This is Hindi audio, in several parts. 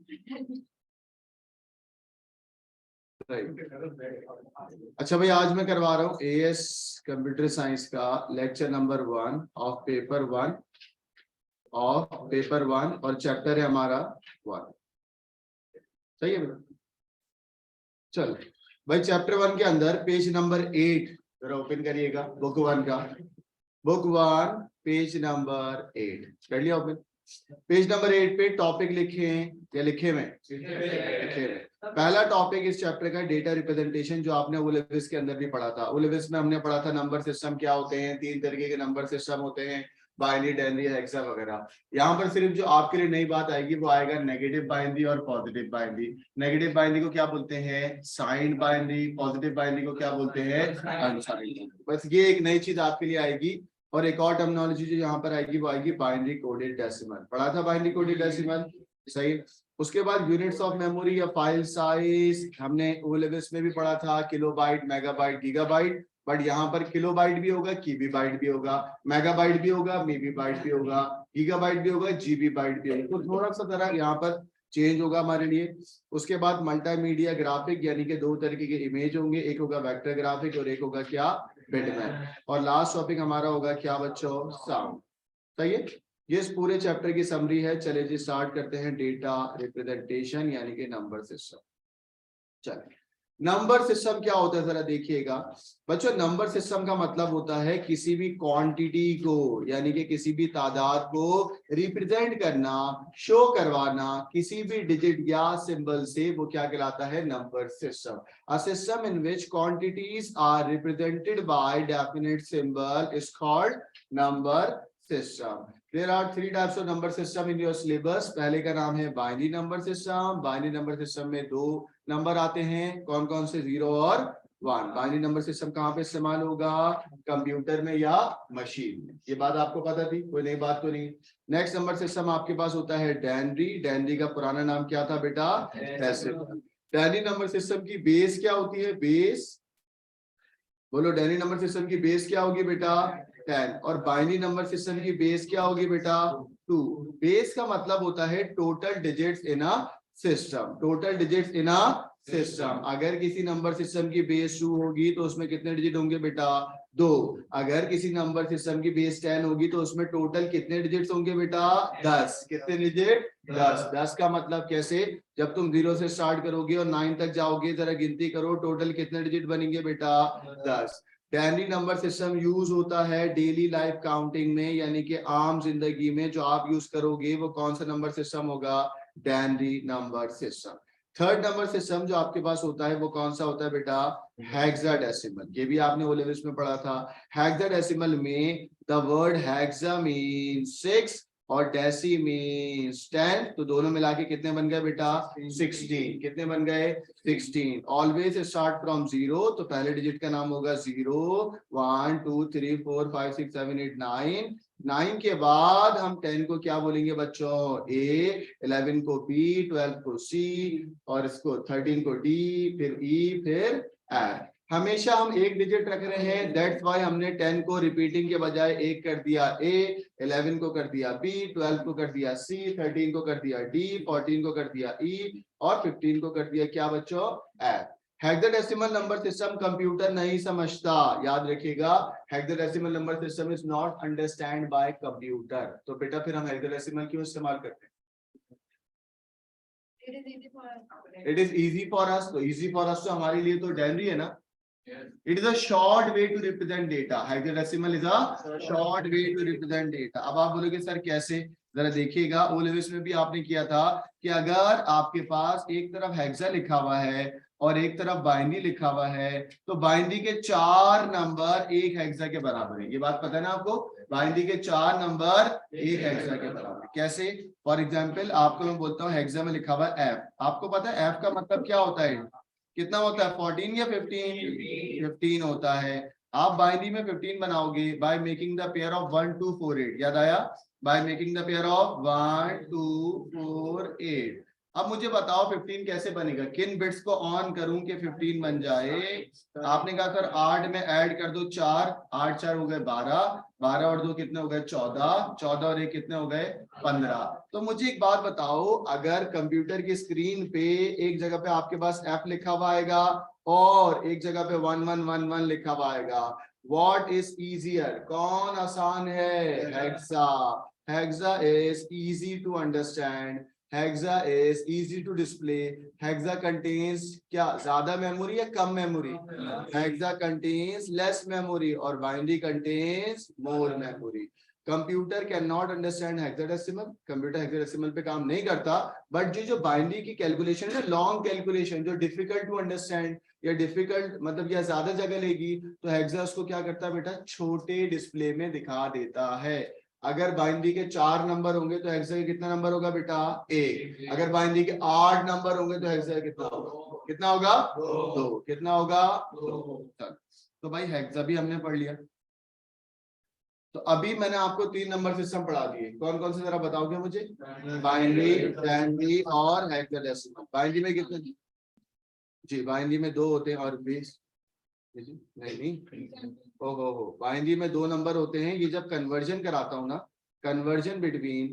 अच्छा भाई, आज मैं करवा रहा हूँ एएस कंप्यूटर साइंस का लेक्चर नंबर 1 ऑफ पेपर 1 और चैप्टर है हमारा 1। सही है बेटा? चलो भाई, चैप्टर 1 के अंदर पेज नंबर 8 जरा ओपन करिएगा। बुक 1 का, बुक 1 पेज नंबर 8 कर लिया ओपन। पेज नंबर 8 पे टॉपिक लिखे या लिखे में पहला टॉपिक इस चैप्टर का डेटा रिप्रेजेंटेशन, जो आपने ओलेविस के अंदर भी पढ़ा था। ओलेविस में हमने पढ़ा था नंबर सिस्टम क्या होते हैं, 3 तरीके के नंबर सिस्टम होते हैं, बाइनरी, डेनरी, हेक्सा वगैरह। यहाँ पर सिर्फ जो आपके लिए नई बात आएगी वो आएगा नेगेटिव बाइनरी और पॉजिटिव बाइनरी। नेगेटिव बाइनरी को क्या बोलते हैं? Signed binary. पॉजिटिव बाइनरी को क्या बोलते हैं? अनसाइंड। बस ये एक नई चीज आपके लिए आएगी। और एक और टर्मिनोलॉजी जो यहाँ पर आएगी वो आएगी बाइनरी कोडेड डेसिमल। पढ़ा था बाइनरी कोडेड डेसिमल, सही। उसके बाद यूनिट्स ऑफ मेमोरी या फाइल साइज हमने ओ लेवल्स में भी पढ़ा था, किलोबाइट, मेगाबाइट, गीगाबाइट। बट यहाँ पर किलोबाइट भी होगा, कीबीबाइट भी होगा, मेगाबाइट भी होगा, मीबीबाइट भी होगा, गीगाबाइट भी होगा, जीबीबाइट भी होगा। तो थोड़ा सा तरह यहाँ पर चेंज होगा हमारे लिए। उसके बाद मल्टीमीडिया ग्राफिक, यानी कि 2 तरीके के इमेज होंगे, एक होगा वेक्टर ग्राफिक और एक होगा क्या? बिटमैप। और लास्ट टॉपिक हमारा होगा क्या बच्चों? साउंड। सही है। ये इस पूरे चैप्टर की समरी है। चलिए जी स्टार्ट करते हैं। डेटा रिप्रेजेंटेशन यानी कि नंबर सिस्टम। चलिए, नंबर सिस्टम क्या होता है जरा देखिएगा बच्चों। नंबर सिस्टम का मतलब होता है किसी भी क्वांटिटी को, यानी कि किसी भी तादाद को रिप्रेजेंट करना, शो करवाना किसी भी डिजिट या सिंबल से, वो क्या कहलाता है? Number system. A system in which quantities are represented by definite symbol is called number system. There are 3 types of number system in your syllabus. पहले का नाम है binary number system. Binary number system में 2 नंबर आते हैं, कौन कौन से? 0 और 1। बाइनरी नंबर सिस्टम कहाँ पे इस्तेमाल होगा? कंप्यूटर में या मशीन में। ये बात आपको पता थी, कोई नई बात तो नहीं। नेक्स्ट नंबर सिस्टम आपके पास होता है डेनरी। डेनरी का पुराना नाम क्या था बेटा? डेसिमल। डेनरी नंबर सिस्टम की बेस क्या होती है? बेस बोलो, डेनरी नंबर सिस्टम की बेस क्या होगी बेटा? 10। और बाइनरी नंबर सिस्टम की बेस क्या होगी बेटा? 2। बेस का मतलब होता है total digits in a system. Total digits in a system. अगर किसी नंबर सिस्टम की बेस 2 होगी तो उसमें कितने डिजिट होंगे बेटा? 2। अगर किसी नंबर सिस्टम की बेस 10 होगी तो उसमें टोटल कितने डिजिट्स होंगे बेटा? 10। कितने डिजिट? 10। 10 का मतलब कैसे? जब तुम 0 से स्टार्ट करोगे और 9 तक जाओगे, जरा गिनती करो टोटल कितने डिजिट बनेंगे बेटा? 10। डेनरी नंबर सिस्टम यूज होता है डेली लाइफ काउंटिंग में, यानी कि आम जिंदगी में जो आप यूज करोगे वो कौन सा नंबर सिस्टम होगा? Denary number system. Third number system जो आपके पास होता है वो कौन सा होता है बेटा? हेक्साडेसिमल। ये भी आपने ओ लेवल्स में पढ़ा था। हेक्साडेसिमल में द वर्ड हेक्सा मींस 6 और डेसी मींस 10, तो दोनों मिला के कितने बन गए बेटा? 16। कितने बन गए? 16। ऑलवेज स्टार्ट फ्रॉम 0, तो पहले डिजिट का नाम होगा 0, 1 2 3 4 5 6 7 8 9। 9 के बाद हम 10 को क्या बोलेंगे बच्चों? A, 11 को B, 12 को C और इसको 13 को D, फिर E, फिर F। हमेशा हम एक डिजिट रख रहे हैं, दैट्स व्हाई हमने 10 को रिपीटिंग के बजाय एक कर दिया A, 11 को कर दिया B, 12 को कर दिया C, 13 को कर दिया D, 14 को कर दिया E और 15 को कर दिया क्या बच्चों? F। Hexadecimal number system computer नहीं समझता, याद रखिएगा। Hexadecimal number system is not understand by computer. तो बेटा फिर हम हेक्साडेसिमल क्यों इस्तेमाल करते हैं? It is easy for us. तो इजी फॉर अस तो हमारे लिए तो डेनरी है ना। It is a short way to represent data. Hexadecimal is a short way to represent data. अब आप बोलोगे सर कैसे? जरा देखिएगा, ओ लेवल्स में भी आपने किया था कि अगर आपके पास एक तरफ हेक्सा लिखा हुआ है और एक तरफ बाइनरी लिखा हुआ है, तो बाइनरी के 4 नंबर एक हेक्सा के बराबर है। ये बात पता है ना आपको? बाइनरी के 4 नंबर एक हेक्सा के बराबर है। कैसे? फॉर एग्जाम्पल आपको मैं बोलता हूँ हेक्सा में लिखा हुआ है एफ। आपको पता है एफ का मतलब क्या होता है? कितना होता है? 14 या 15? 15 होता है। आप बाइनरी में 15 बनाओगे by making the pair of 1 2 4 8। याद आया? By making the pair of 1 2 4 8। अब मुझे बताओ 15 कैसे बनेगा? किन बिट्स को ऑन करूं कि 15 बन जाए? आपने कहा सर 8 में ऐड कर दो 4, 8 4 हो गए 12, 12 और 2 कितने हो गए 14, 14 और 1 कितने हो गए 15। तो मुझे एक बात बताओ, अगर कंप्यूटर की स्क्रीन पे एक जगह पे आपके पास F लिखा हुआ आएगा और एक जगह पे 1111 लिखा हुआ आएगा, व्हाट इज इजियर, कौन आसान है? Hexa. Hexa is easy to understand, hexa is easy to display, hexa contains क्या ज्यादा मेमोरी या कम memory? Hexa contains less memory और binary contains more memory. Computer can not understand hexadecimal, computer hexadecimal पे काम नहीं करता, बट जो बाइनरी की कैलकुलेशन है, लॉन्ग कैलकुलेशन जो डिफिकल्ट टू अंडरस्टैंड या डिफिकल्ट मतलब या ज्यादा जगह लेगी, तो हेक्सा उसको क्या करता है बेटा, छोटे डिस्प्ले में दिखा देता है। अगर बाइनरी के 4 नंबर होंगे तो हेक्सा के कितना नंबर होगा बेटा? 1। अगर बाइनरी के 8 नंबर होंगे तो हेक्सा कितना होगा? कितना होगा? 2। कितना होगा? 2। तो भाई हेक्सा भी हमने पढ़ लिया। तो अभी मैंने आपको 3 नंबर सिस्टम पढ़ा दिए, कौन कौन से जरा बताओगे मुझे? बाइनरी, टर्नरी और हेक्साडेसिमल। बाइनरी में कितने? जी बाइनरी में 2 होते हैं और बेस नहीं, ओहो बाइनरी में 2 नंबर होते हैं। ये जब कन्वर्जन कराता हूँ ना, कन्वर्जन बिटवीन,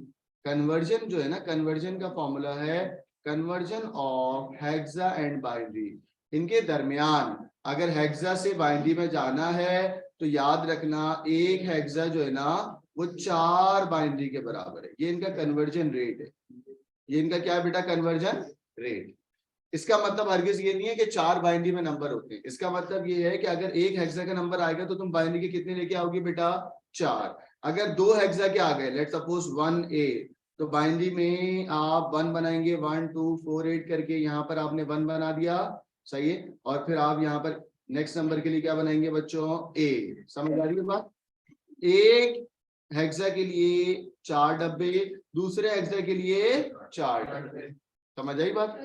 कन्वर्जन जो है ना, कन्वर्जन का फॉर्मूला है conversion of hexa and binary. इनके दरमियान अगर हेक्सा से बाइनरी में जाना है तो याद रखना एक हेक्सा जो है ना वो 4 बाइनरी के बराबर है। ये इनका कन्वर्जन रेट है। ये इनका क्या है बेटा? Conversion rate. इसका मतलब हरगिज ये नहीं है कि 4 बाइनरी में नंबर होते हैं। इसका मतलब ये है कि अगर एक हेक्सा का नंबर आएगा तो तुम बाइनरी के कितने लेके आओगे बेटा? 4। अगर 2 हेक्सा के आ गए, लेट सपोज 1A, तो बाइनरी में आप 1 बनाएंगे, 1 2 4 8 करके, यहाँ पर आपने 1 बना दिया, सही है। और फिर आप यहाँ पर नेक्स्ट नंबर के लिए क्या बनाएंगे बच्चों? A। समझ आ रही है बात? एक हेक्सा के लिए 4 डब्बे, दूसरे हेक्सा के लिए 4 डब्बे। समझ आई बात?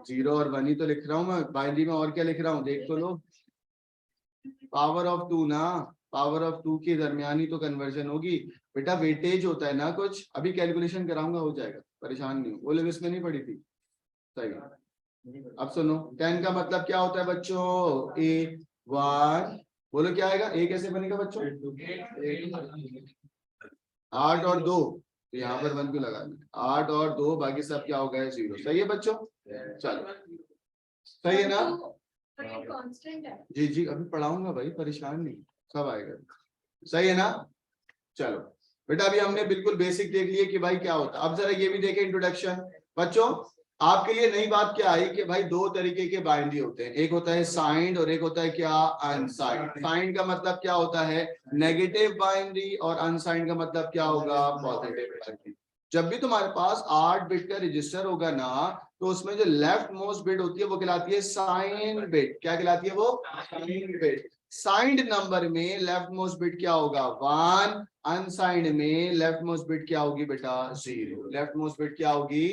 0 और 1 ही तो लिख रहा हूं मैं बाइनरी में, और क्या लिख रहा हूं देख तो लो। पावर ऑफ 2 ना, पावर ऑफ 2 के दरमियान ही तो कन्वर्जन होगी बेटा। वेटेज होता है ना कुछ, अभी कैलकुलेशन कराऊंगा, हो जाएगा, परेशान नहीं हो। वो लोग इसमें नहीं पड़ी थी, सही। अब सुनो, 10 का मतलब क्या होता है बच्चों? A1। बोलो क्या आएगा? A कैसे बनेगा बच्चों? 8 और 2, तो यहाँ पर 1 क्यों लगा? 8 और 2, बाकी सब क्या हो गए? 0। सही है बच्चों? चलो सही है ना? जी जी अभी पढ़ाऊंगा भाई, परेशान नहीं, सब आएगा। सही है ना? चलो बेटा अभी हमने बिल्कुल बेसिक देख लिए कि भाई क्या होता है। अब जरा ये भी देखें इंट्रोडक्शन बच्चों। आपके लिए नई बात क्या आई कि भाई 2 तरीके के बाइनरी होते हैं, एक होता है साइंड और एक होता है क्या? अनसाइंड। साइंड का मतलब क्या होता है? नेगेटिव बाइनरी, और अनसाइंड का मतलब क्या होगा? Positive binary. जब भी तुम्हारे पास 8 बिट का रजिस्टर होगा ना, तो उसमें जो लेफ्ट मोस्ट बिट होती है वो कहलाती है साइन बिट। क्या कहलाती है वो? Sign bit. साइंड नंबर में लेफ्ट मोस्ट बिट क्या होगा? 1। अनसाइंड में लेफ्ट मोस्ट बिट क्या होगी बेटा? 0। लेफ्ट मोस्ट बिट क्या होगी?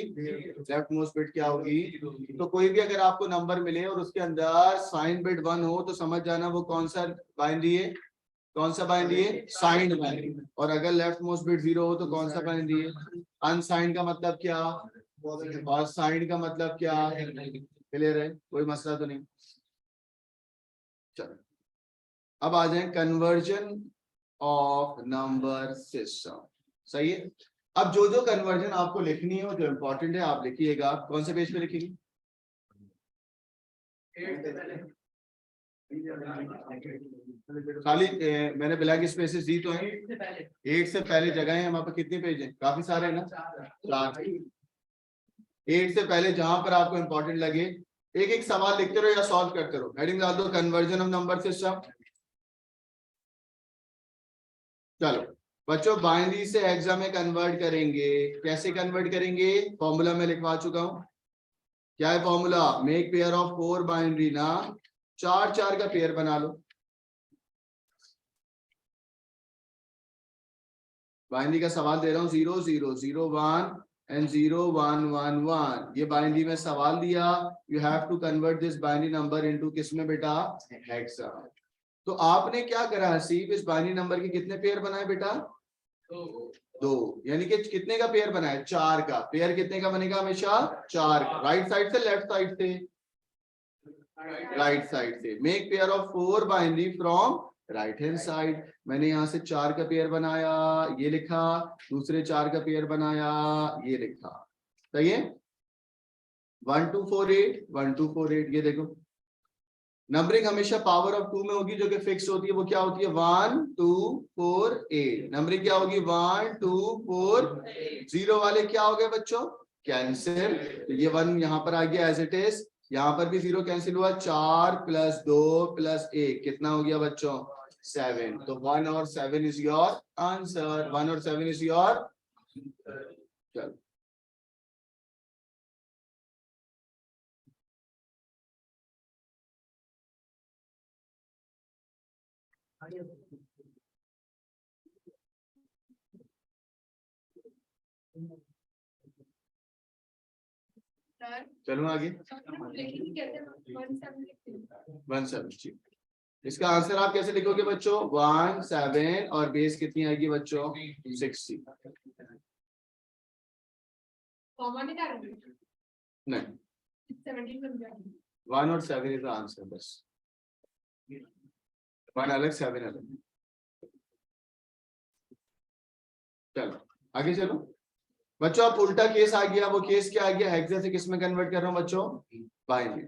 लेफ्ट मोस्ट बिट क्या होगी? तो कोई भी अगर आपको नंबर मिले और उसके अंदर साइन बिट 1 हो तो समझ जाना वो कौन सा बाइनरी है? कौन सा बाइनरी है? Signed binary. और अगर लेफ्ट मोस्ट बिट 0 हो तो कौन सा बाइनरी है? अनसाइंड का मतलब क्या और साइंड का मतलब क्या? क्लियर है? कोई मसला तो नहीं? चलो अब आ जाए कन्वर्जन ऑफ नंबर सिस्टम। सही है। अब जो जो कन्वर्जन आपको लिखनी है, जो इंपॉर्टेंट है आप लिखिएगा। कौन से पेज पे लिखेंगे? खाली मैंने ब्लैंक स्पेसेस दी तो है। 8 से पहले जगह है वहां पर कितने पेज हैं? काफी सारे हैं ना? 4। 8 से पहले जहां पर आपको इंपॉर्टेंट लगे एक एक सवाल लिखते रहो या सॉल्व करते रहो। हेडिंग डाल दो कन्वर्जन ऑफ नंबर सिस्टम। चलो बच्चों, बाइनरी से हेक्सा में कन्वर्ट करेंगे। कैसे कन्वर्ट करेंगे? फॉर्मूला में लिखवा चुका हूं। क्या है formula? Make pair of 4 binary ना, 4 4 का पेयर बना लो। बाइनरी का सवाल दे रहा हूं, 0 0 0 1 एंड 0 1 1 1। ये बाइनरी में सवाल दिया, you have to convert this binary number into किस में बेटा? हेक्सा। तो आपने क्या करा हसीब, इस बाइनरी नंबर के कितने पेयर बनाए बेटा? 2। यानी कि कितने का पेयर बनाए? 4 का। पेयर कितने का बनेगा? हमेशा 4 का। राइट साइड से लेफ्ट साइड से? राइट साइड से। Make pair of 4 binary from right hand side. मैंने यहाँ से 4 का पेयर बनाया, ये लिखा, दूसरे 4 का पेयर बनाया, ये लिखा। सही है। 1 2 4 8 1 2 4 8। ये देखो नंबरिंग हमेशा पावर ऑफ 2 में होगी, जो कि फिक्स होती है। वो क्या होती है? 1 2 4 8। नंबरिंग क्या होगी? 1 2 4 0 वाले क्या हो गए बच्चों? कैंसिल। तो ये 1 यहाँ पर आ गया एज इट इज, यहाँ पर भी 0 कैंसिल हुआ। 4 + 2 + 1 कितना हो गया बच्चों? 7। तो 1 और 7 इज योर आंसर। 1 और 7 इज योर। चलो चलो आगे। 170। इसका आंसर आप कैसे लिखोगे बच्चों? 1 7 और बेस कितनी आएगी बच्चों? 60। नहीं, 1 और 7 इज द आंसर। बस 1 अलग 7 अलग। चलो आगे चलो बच्चों। अब उल्टा केस आ गया। वो केस क्या आ गया? हेक्सा से किस में कन्वर्ट कर रहा हूं बच्चों? बाइनरी।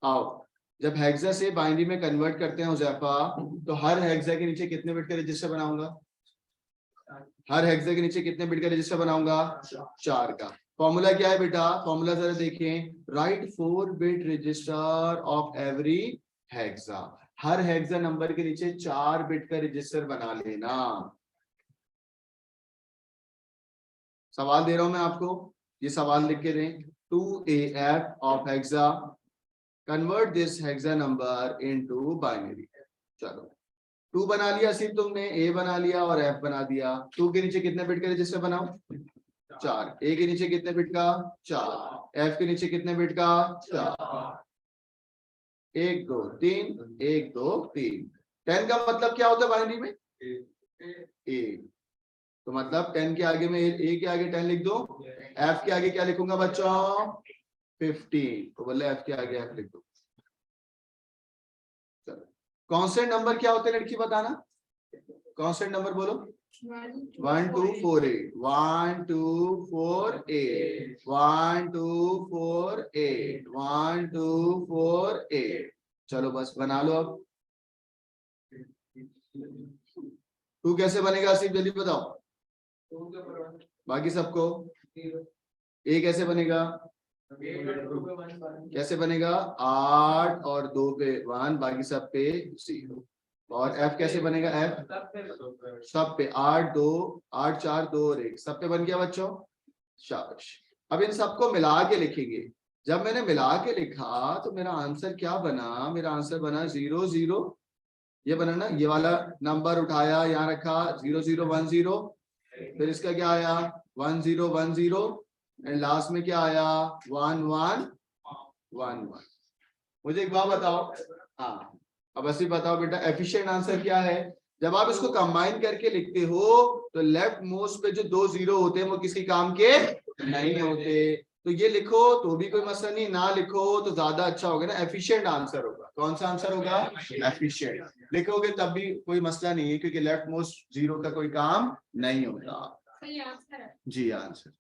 आओ, जब हेक्सा से बाइनरी में कन्वर्ट करते हैं हुजैफा, तो हर हेक्सा के नीचे कितने बिट का रजिस्टर बनाऊंगा? हर हेक्सा के नीचे कितने बिट का रजिस्टर बनाऊंगा? 4 का। फॉर्मूला क्या है बेटा? फॉर्मूला जरा देखें। Right 4 bit register of every hexa. Her hexa number के नीचे 4 बिट का रजिस्टर बना लेना। सवाल दे रहा हूं मैं आपको, ये सवाल लिख के दें। 2AF of hexa, convert this hexa number into binary। चलो 2 बना लिया सिर्फ तुमने, A बना लिया और F बना दिया। 2 के नीचे कितने बिट का रजिस्टर बनाओ? 4। A के नीचे कितने बिट का? 4। F के नीचे कितने बिट का? 4। 1 2 3 1 2 3। 10 का मतलब क्या होता है बाइनरी में? 1। तो मतलब 10 के आगे में A के आगे 10 लिख दो। F के आगे क्या लिखूंगा बच्चों? 15। तो बोले F के आगे F लिख दो। चलो कांस्टेंट नंबर क्या होते हैं लड़की बताना? कांस्टेंट नंबर बोलो। 1 2 4 8 1 2 4 8 1 2 4 8 1 2 4 8। चलो बस बना लो अब। 2 कैसे बनेगा सिर्फ जल्दी बताओ बाकी सबको। A कैसे बनेगा? कैसे बनेगा? 8 और 2 पे 1, बाकी सब पे 0। और F कैसे बनेगा? F सब पे 8 2 8 4 2 और 1 सब पे बन गया बच्चों। शाबाश। अब इन सबको मिला के लिखेंगे। जब मैंने मिला के लिखा तो मेरा आंसर क्या बना? मेरा आंसर बना 0 0। ये बना ना, ये वाला नंबर उठाया यहाँ रखा 0 0 1 0। फिर इसका क्या आया? 1 0 1 0 एंड लास्ट में क्या आया? 1 1 1 1। मुझे एक बात बताओ। हाँ अब ऐसे बताओ बेटा, एफिशिएंट आंसर क्या है? जब आप इसको कंबाइन करके लिखते हो तो लेफ्ट मोस्ट पे जो 2 0 होते हैं वो किसी काम के नहीं होते। तो ये लिखो तो भी कोई मसला नहीं, ना लिखो तो ज्यादा अच्छा होगा ना। एफिशिएंट आंसर होगा। कौन सा आंसर होगा? एफिशिएंट। लिखोगे तब भी कोई मसला नहीं है, क्योंकि लेफ्ट मोस्ट 0 का कोई काम नहीं होता। जी answer,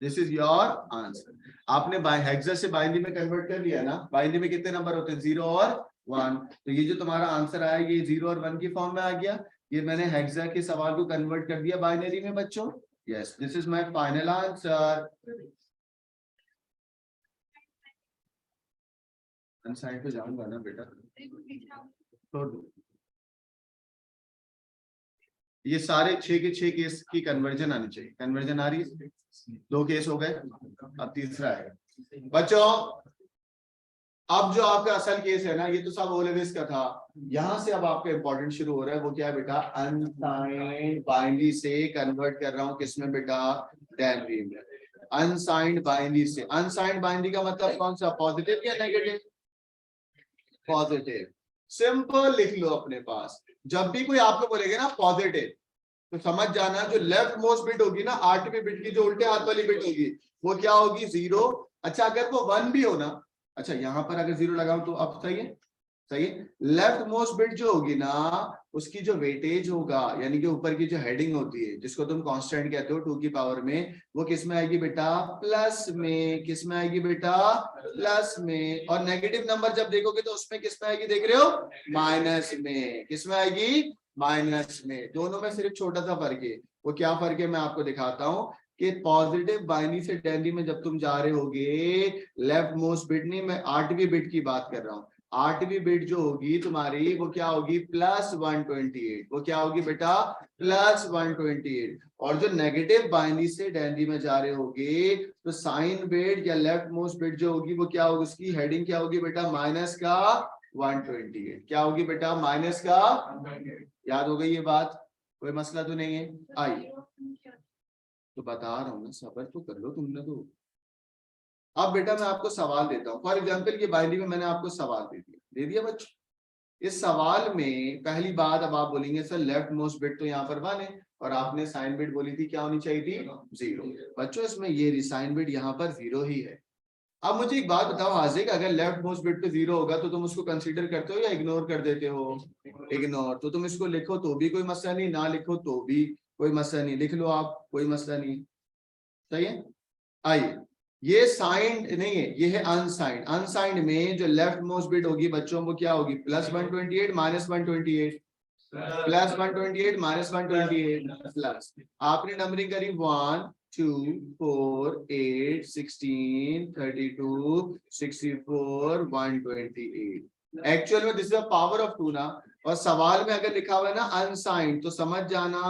this is your answer. आपने हेक्सा से बाइनरी में कन्वर्ट कर लिया ना। बाइनरी में कितने नंबर होते हैं? 0 और 1। तो ये जो तुम्हारा आंसर आया ये 0 और 1 की फॉर्म में आ गया। ये मैंने हेक्सा के सवाल को कन्वर्ट कर दिया बाइनरी में बच्चों। Yes, this is my final answer. Side पे जाऊंगा ना बेटा, छोड़ दो। ये सारे 6 के 6 केस की कन्वर्जन आनी चाहिए। कन्वर्जन आ रही है? 2 केस हो गए, अब तीसरा है बच्चों। अब जो आपका असल केस है ना, ये तो सब ओ लेवल्स का था। यहां से अब आपका इंपॉर्टेंट शुरू हो रहा है। वो क्या है बेटा? अनसाइंड बाइनरी से कन्वर्ट कर रहा हूं किसमें बेटा? डेनरी में। अनसाइंड बाइनरी से। अनसाइंड बाइनरी का मतलब कौन सा? पॉजिटिव या नेगेटिव? पॉजिटिव। सिंपल लिख लो अपने पास। जब भी कोई आपको बोलेगा ना पॉजिटिव, तो समझ जाना जो लेफ्ट मोस्ट बिट होगी ना, 8वीं बिट की जो उल्टे हाथ वाली बिट होगी, वो क्या होगी? 0। अच्छा अगर वो 1 भी हो ना, अच्छा यहाँ पर अगर 0 लगाऊं तो अब सही है, सही है। लेफ्ट मोस्ट बिट जो होगी ना उसकी जो वेटेज होगा, यानी कि ऊपर की जो हेडिंग होती है जिसको तुम कांस्टेंट कहते हो 2 की पावर में, वो किस में आएगी बेटा? प्लस में। किस में आएगी बेटा? प्लस में। और नेगेटिव नंबर जब देखोगे तो उसमें किस में आएगी, देख रहे हो? माइनस में। किस में आएगी? माइनस में। दोनों में सिर्फ छोटा सा फर्क है। वो क्या फर्क है मैं आपको दिखाता हूँ कि पॉजिटिव बाइनरी से डेनरी में जब तुम जा रहे होगे, लेफ्ट मोस्ट बिट नहीं, मैं 8वीं बिट की बात कर रहा हूँ। 8वीं बिट जो होगी तुम्हारी वो क्या होगी? +128। वो क्या होगी बेटा? +128। और जो नेगेटिव बाइनरी से डेनरी में जा रहे होगे तो साइन बिट या लेफ्ट मोस्ट बिट जो होगी वो क्या होगी? उसकी हेडिंग क्या होगी बेटा? माइनस का 128। क्या होगी बेटा? माइनस का। याद हो गई ये बात? कोई मसला तो नहीं है? आई तो बता रहा हूँ ना, सबर तो कर लो तुमने तो। अब बेटा मैं आपको सवाल देता हूँ। फॉर एग्जाम्पल ये बाइनरी में मैंने आपको सवाल दे दिया बच्चों। इस सवाल में पहली बात अब आप बोलेंगे सर लेफ्ट मोस्ट बिट तो यहाँ पर 1 है और आपने साइन बिट बोली थी क्या होनी चाहिए थी? 0। बच्चों इसमें ये साइन बिट यहाँ पर 0 ही है। अब मुझे एक बात बताओ हाजिक, अगर लेफ्ट मोस्ट बिट पे 0 होगा तो तुम उसको कंसीडर करते हो या इग्नोर कर देते हो? इग्नोर। तो तुम इसको लिखो तो भी कोई मसला नहीं, ना लिखो तो भी कोई मसला नहीं, लिख लो आप, कोई मसला नहीं। सही है। आइए, ये साइंड नहीं है, ये है अनसाइंड। अनसाइंड में जो लेफ्ट मोस्ट बिट होगी बच्चों वो क्या होगी? +128 -128। +128 -128 प्लस। आपने नंबरिंग करी 1 2 4 8 16 32 64 128। एक्चुअल में this is the power of 2 ना। और सवाल में अगर लिखा हुआ है ना अनसाइंड, तो समझ जाना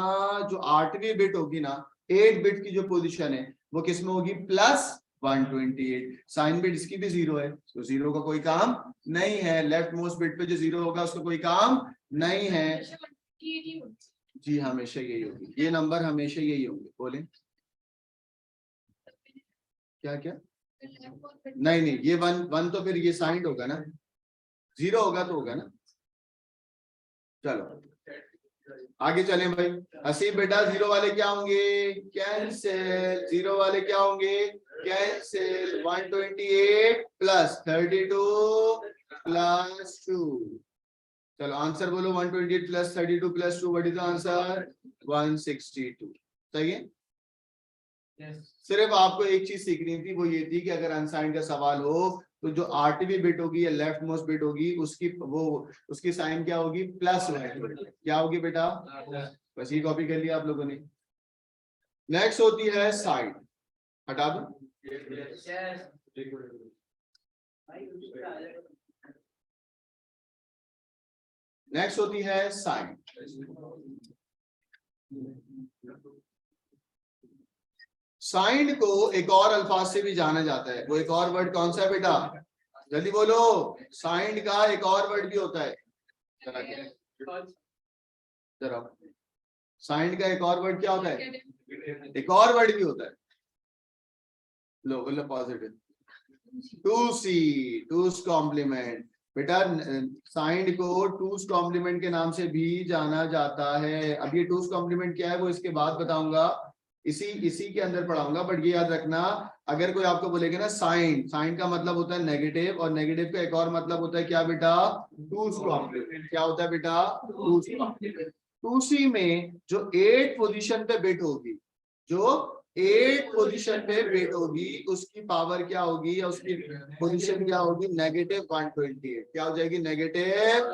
जो 8वीं बिट होगी ना, 8 बिट की जो पोजीशन है वो किस में होगी? +128। साइन बिट इसकी भी 0 है तो 0 का कोई काम नहीं है। लेफ्ट मोस्ट बिट पे जो 0 होगा उसका कोई काम नहीं है। जी हमेशा यही होगी, ये नंबर हमेशा यही होंगे। बोले क्या क्या? नहीं नहीं, ये 1 तो फिर ये साइंड होगा ना, 0 होगा तो होगा ना। चलो आगे चलें भाई। 80 बेटा 0 वाले क्या होंगे? कैंसिल। 0 वाले क्या होंगे? कैंसिल। 128 +32 +2। चलो आंसर बोलो। 128 +32 +2 व्हाट इज द आंसर? 162। सही है। सिर्फ आपको एक चीज सीखनी थी, वो ये थी कि अगर अनसाइंड का सवाल हो तो जो 8वीं बिट होगी या लेफ्ट मोस्ट बिट होगी उसकी वो उसकी साइन क्या होगी? +1। क्या होगी बेटा? बस ये कॉपी कर लिया आप लोगों ने। नेक्स्ट होती है साइड। हटा दो। नेक्स्ट होती है साइड। साइंड को एक और अल्फाज से भी जाना जाता है। वो एक और वर्ड कौन सा है बेटा? जल्दी बोलो। साइंड का एक और वर्ड भी होता है। जरा साइंड का एक और वर्ड क्या होता है? एक और वर्ड भी होता है। लो बोलो positive. To see, two's complement. बेटा साइंड को टूस कॉम्प्लीमेंट के नाम से भी जाना जाता है। अब ये टूस कॉम्प्लीमेंट क्या है वो इसके बाद बताऊंगा, इसी के अंदर पढ़ाऊंगा। बट ये याद रखना, अगर कोई आपको बोलेगा ना साइन, साइन का मतलब होता है नेगेटिव, और नेगेटिव का एक और मतलब होता है क्या बेटा? टूस कॉम्प्लीमेंट। क्या होता है बेटा? टूस कॉम्प्लीमेंट। टू सी में जो 8 पोजीशन पे बिट होगी, जो 8 पोजीशन पे बिट होगी, उसकी पावर क्या होगी या उसकी पोजीशन क्या होगी? -128। क्या हो जाएगी? नेगेटिव।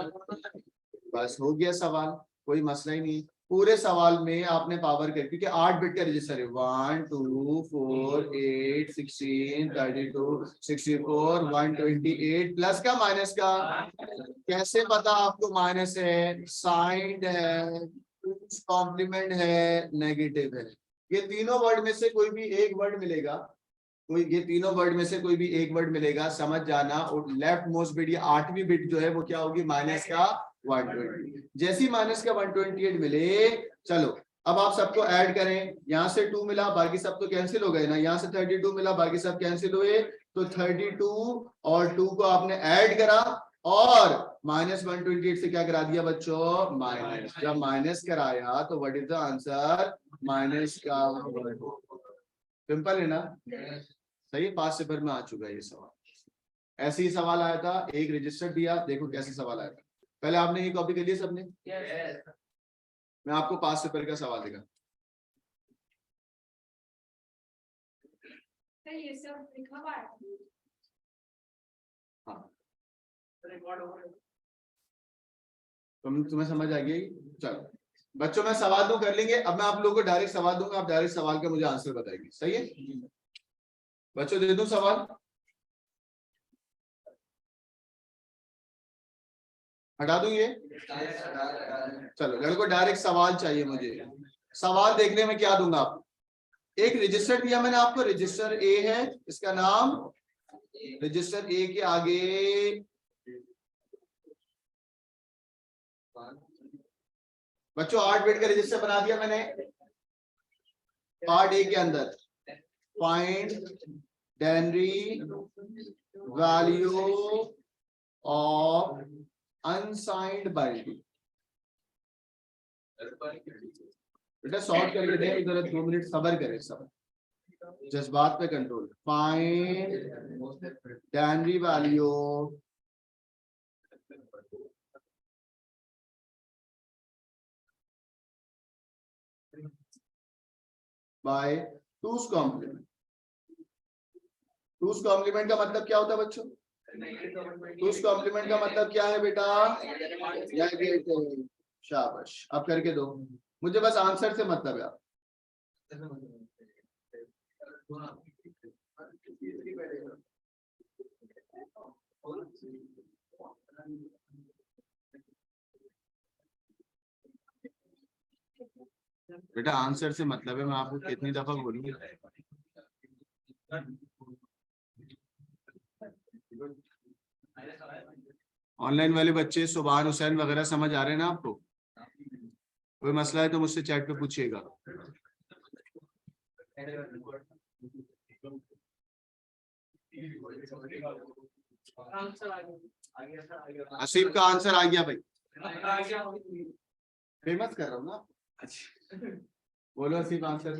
बस हो गया सवाल, कोई मसला ही नहीं। पूरे सवाल में आपने पावर कर, क्योंकि 8 बिट का रजिस्टर है। 1 2 4 8 16 32 64 128 प्लस का माइनस का। कैसे पता आपको माइनस है? साइंड है, कॉम्प्लीमेंट है, नेगेटिव है। ये तीनों वर्ड में से कोई भी एक वर्ड मिलेगा, कोई ये तीनों वर्ड में से कोई भी एक वर्ड मिलेगा, समझ जाना। और लेफ्ट मोस्ट बिट या 8वीं बिट जो है वो क्या होगी? माइनस का 120। जैसी माइनस का 128 मिले, चलो अब आप सबको ऐड करें। यहाँ से 2 मिला, बाकी सब तो कैंसिल हो गए ना। यहाँ से 32 मिला, बाकी सब कैंसिल हुए। तो 32 और 2 को आपने ऐड करा और -128 से क्या करा दिया बच्चों? माइनस। जब माइनस कराया तो what is the answer? Minus का। सिंपल है ना? सही। 5 सिफर में आ चुका है ये सवाल। ऐसे ही सवाल आया था, एक रजिस्टर दिया, देखो कैसे सवाल आया था। पहले आपने ये कॉपी कर लिया सबने? मैं आपको 5 पेपर का सवाल देगा। हाँ, तुम्हें समझ आ गई? चलो बच्चों, मैं सवाल दूं, कर लेंगे। अब मैं आप लोगों को डायरेक्ट सवाल दूंगा, आप डायरेक्ट सवाल का मुझे आंसर बताएंगे, सही है बच्चों? दे दूं सवाल? हटा दूं ये? चलो, लड़कों डायरेक्ट सवाल चाहिए मुझे। सवाल देखने में क्या दूंगा आपको? एक रजिस्टर दिया मैंने आपको, रजिस्टर ए है, इसका नाम रजिस्टर ए के आगे बच्चों 8 बिट का रजिस्टर बना दिया मैंने। पार्ट ए के अंदर find denary value of unsigned binary. बेटा सॉल्व करके दे, इधर 2 मिनट सबर करें, सब जज्बात पे control. Find denary value by 2's complement. 2's complement का मतलब क्या होता है बच्चों? 2's कॉम्प्लीमेंट का मतलब क्या है बेटा? शाबाश, अब करके दो, मुझे बस आंसर से मतलब है। आप बेटा आंसर से मतलब है, मैं आपको कितनी दफा बोलूंगी। ऑनलाइन वाले बच्चे सुभान हुसैन वगैरह समझ आ रहे हैं ना आपको? कोई मसला है तो मुझसे चैट पे पूछिएगा। आसिफ का आंसर आ गया भाई, फेमस कर रहा हूँ ना। अच्छा बोलो आसिफ आंसर।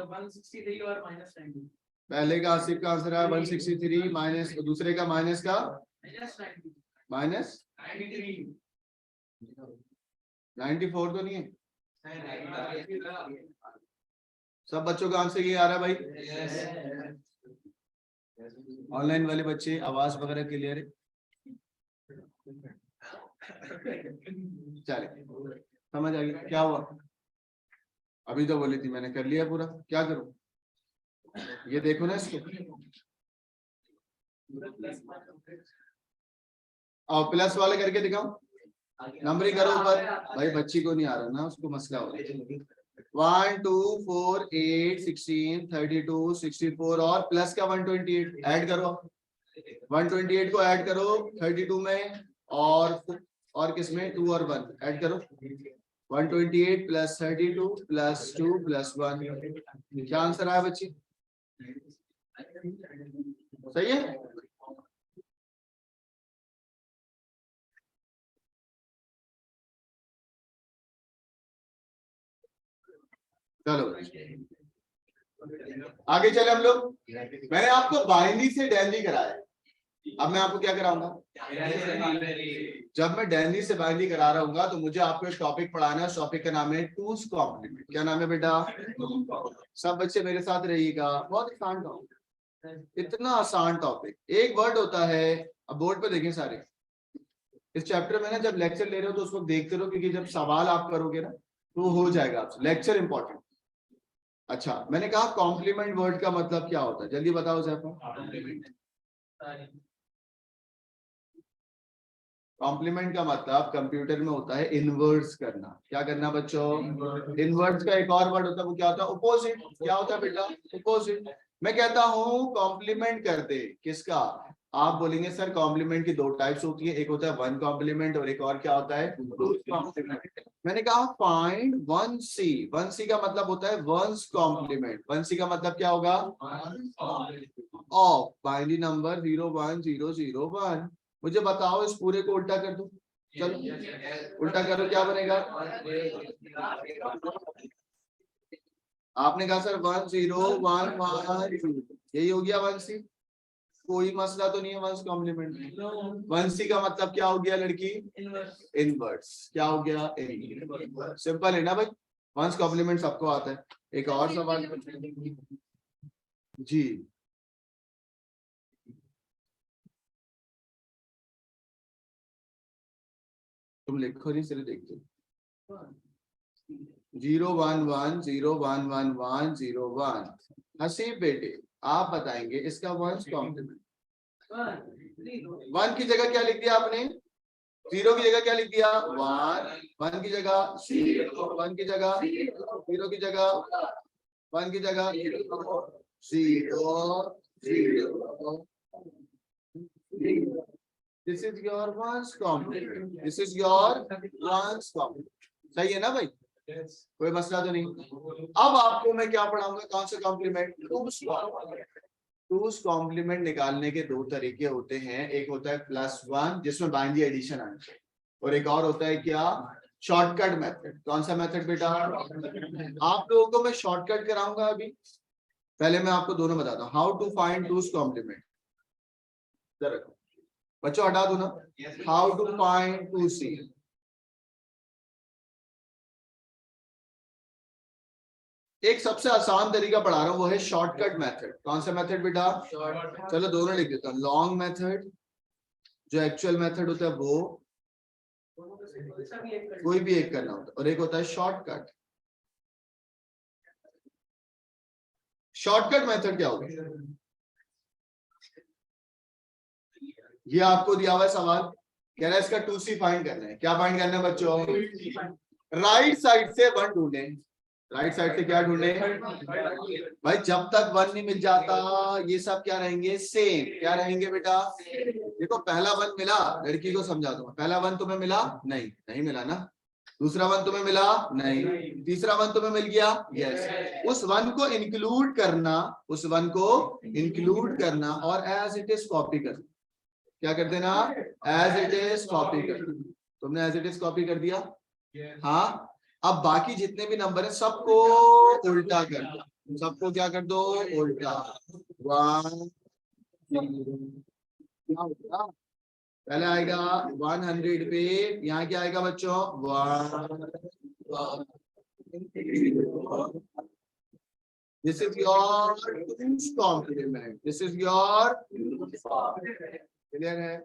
163 और -90। पहले का आसिफ का आंसर है 163 माइनस, दूसरे का माइनस का माइनस 94 तो नहीं है? सब बच्चों का आंसर ये आ रहा है भाई? ऑनलाइन वाले बच्चे आवाज वगैरह क्लियर है? चले समझ आ गया क्या हुआ? अभी तो बोली थी मैंने, कर लिया पूरा, क्या करूं? ये देखो ना इसको, और प्लस वाले करके दिखाओ, नंबरिंग करो ऊपर। भाई बच्ची को नहीं आ रहा ना, उसको मसला हो रहा है। 1 2 4 8 16 32 64 और प्लस का 128 ऐड करो। 128 को ऐड करो 32 में, और किसमें 2 और 1 ऐड करो। 128 प्लस 32 प्लस 2 प्लस 1। क्या आंसर आया बच्ची? सही है? चलो आगे चले हम लोग। मैंने आपको बाइनरी से डेनरी कराया, अब मैं आपको क्या कराऊंगा? जब मैं डेनरी से बाइनरी करा रहा हूँ तो मुझे आपको एक टॉपिक पढ़ाना है। उस टॉपिक का नाम है 2's कॉम्प्लीमेंट। क्या नाम है बेटा? सब बच्चे मेरे साथ रहिएगा, बहुत आसान टॉपिक, इतना आसान टॉपिक। एक वर्ड होता है, अब बोर्ड पे देखें सारे, इस चैप्टर में ना जब लेक्चर ले रहे हो तो उसको देखते रहो, क्योंकि जब सवाल आप करोगे ना तो हो जाएगा आपसे। Lecture important. अच्छा, मैंने कहा कॉम्प्लीमेंट वर्ड का मतलब क्या होता है, जल्दी बताओ जैफर। कॉम्प्लीमेंट का मतलब कंप्यूटर में होता है इनवर्स करना। क्या करना बच्चों? इनवर्स का एक और वर्ड होता है, वो क्या होता है? अपोजिट। क्या होता है बेटा? अपोजिट। मैं कहता हूँ कॉम्प्लीमेंट कर दे, किसका? आप बोलेंगे सर कॉम्प्लीमेंट की 2 टाइप्स होती है, एक होता है 1 कॉम्प्लीमेंट और एक और क्या होता है? 2 कॉम्प्लीमेंट। मैंने कहा फाइंड 1C। 1C का मतलब होता है 1's कॉम्प्लीमेंट। 1C का मतलब क्या होगा? Of binary number 0 1 0 0 1। मुझे बताओ इस पूरे को उल्टा कर दो, चलो उल्टा करो, क्या बनेगा? आपने कहा सर 1 0 1 1, यही हो गया 1C। कोई मसला तो नहीं है वंस कॉम्प्लीमेंट में। No. वंसी का मतलब क्या हो गया लड़की? Inverse. इनवर्स। क्या हो गया? सिंपल है ना भाई, वंस कॉम्प्लीमेंट सबको आता है। एक और सवाल जी, तुम लिखो नहीं सिर्फ देखते। 0 1 1 0 1 1 1 हसीब बेटे, आप बताएंगे इसका वंस कॉम्प्लीमेंट। 1 की जगह क्या लिख दिया आपने? 0 की जगह क्या लिख दिया? 1। 1 की जगह 1 की जगह 0 की जगह 1 की जगह 0 0। This is your ones complement, this is your ones complement. सही है ना भाई? कोई मसला तो नहीं। अब आपको मैं क्या पढ़ाऊंगा? कौन सा कॉम्प्लीमेंट? टूस कॉम्प्लीमेंट। टूस कॉम्प्लीमेंट निकालने के दो तरीके होते हैं, एक होता है +1 जिसमें बाइनरी एडिशन आना चाहिए, और एक और होता है क्या? Shortcut method. कौन सा मेथड बेटा? आप लोगों को मैं शॉर्टकट कराऊंगा अभी, पहले मैं आपको दोनों बताता हूँ। हाउ टू फाइंड टूस कॉम्प्लीमेंट, बच्चों हटा दो ना। हाउ टू फाइंड टू सी। एक सबसे आसान तरीका पढ़ा रहा हूं, वो है शॉर्टकट मेथड। कौन सा मेथड बेटा? चलो दोनों लिख देता हूं। लॉन्ग मेथड, जो एक्चुअल मेथड होता है वो कोई भी एक करना होता है, और एक होता है शॉर्टकट। शॉर्टकट मेथड क्या होगा? ये आपको दिया हुआ है सवाल, कह रहा है इसका 2C फाइंड करना है। क्या फाइंड करना है बच्चों? राइट साइड से 1 ढूंढे। राइट साइड से क्या ढूंढे भाई? जब तक 1 नहीं मिल जाता ये सब क्या रहेंगे? सेम। क्या रहेंगे बेटा? देखो पहला 1 मिला, लड़की को समझा दूंगा। पहला 1 तुम्हें मिला? नहीं, नहीं मिला ना। दूसरा 1 तुम्हें मिला? नहीं। तीसरा 1 तुम्हें मिल गया? यस। उस 1 को इंक्लूड करना, उस 1 को इंक्लूड करना और एज इट इज कॉपी करना। क्या कर देना? एज इट इज कॉपी कर देना। तुमने एज इट इज कॉपी कर दिया? हाँ। अब बाकी जितने भी नंबर है सबको उल्टा कर दो। सबको क्या कर दो? उल्टा। 1 क्या होगा? पहले आएगा 100 पे, यहाँ क्या आएगा बच्चों? 1। This is your complement, this is your. Clear है?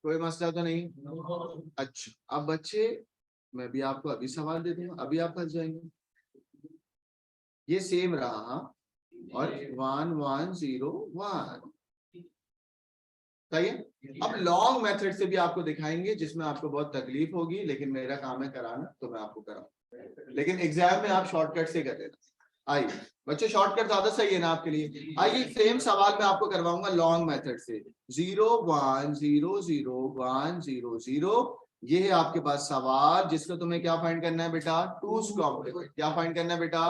कोई मसला तो नहीं? अच्छा, अब बच्चे मैं भी आपको अभी सवाल दे दूंगा, अभी आप फंस जाएंगे। ये सेम रहा, और 1 1 0 1 सही है। अब लॉन्ग मेथड से भी आपको दिखाएंगे जिसमें आपको बहुत तकलीफ होगी, लेकिन मेरा काम है कराना, तो मैं आपको कराऊंगा। लेकिन एग्जाम में आप शॉर्टकट से कर लेना। आइए बच्चों, शॉर्टकट ज्यादा सही है ना आपके लिए। आइए सेम सवाल मैं आपको करवाऊंगा लॉन्ग मेथड से। 0 1 0 0 1 0 0। ये है आपके पास सवाल जिसको तुम्हें क्या फाइंड करना है बेटा? टूस कॉम्प्लीमेंट। क्या फाइंड करना है बेटा?